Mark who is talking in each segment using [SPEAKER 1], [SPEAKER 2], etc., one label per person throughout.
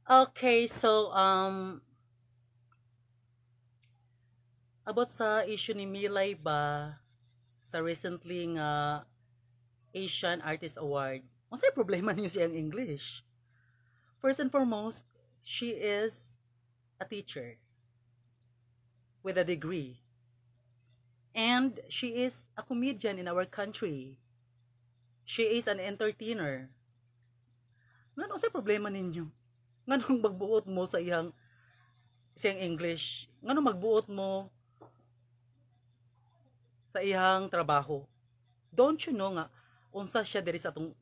[SPEAKER 1] Okay, so about sa issue ni Milay ba sa recently nga Asian Artist Award. Unsay problema niyo siyang English? First and foremost, she is a teacher with a degree. And she is a comedian in our country. She is an entertainer. Ngano unsay problema ninyo? Nganong magbuot mo sa siyang English? Ngano magbuot mo sa iyang trabaho? Don't you know nga unsa siya diri sa atong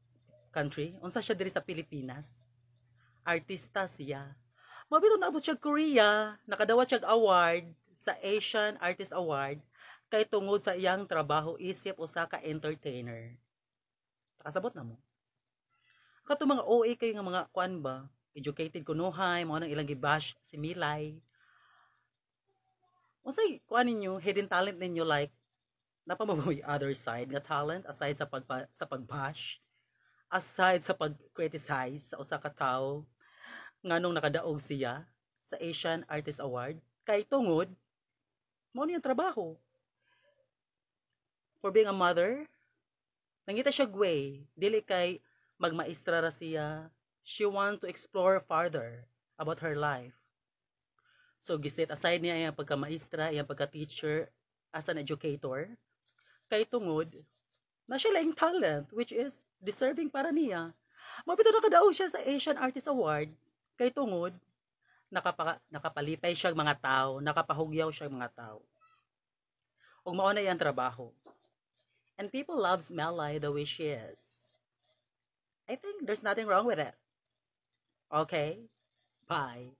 [SPEAKER 1] country? Unsa siya diri sa Pilipinas? Artista siya. Mabito na abot siya Korea, nakadawat siya award sa Asian Artist Award kay tungod sa iyang trabaho isip usa ka entertainer. Kasabot na mo. Kato mga OA kayo nga mga kuan ba? Educated kunuhay, mo nang ilang gibash si Milay. Unsay kuan ninyo, hidden talent ninyo like napamaboy other side nga talent aside sa pagbash, aside sa pag-criticize sa usa ka tawo nganong nakadaog siya sa Asian Artist Award kay tungod mao niyang trabaho for being a mother. Nangita siya way dili kay magmaestra ra siya. She want to explore farther about her life. So giset aside niya iyang pagka-maestra, iyang pagka-teacher as an educator kay tungod na siya laing talent which is deserving para niya. Mabito na kadaog siya sa Asian Artist Award kay tungod nakapalipay siya mga tao, nakapahugyaw siya mga tao. Ug mao na iyang trabaho. And people loves Melay the way she is. I think there's nothing wrong with it. Okay? Bye.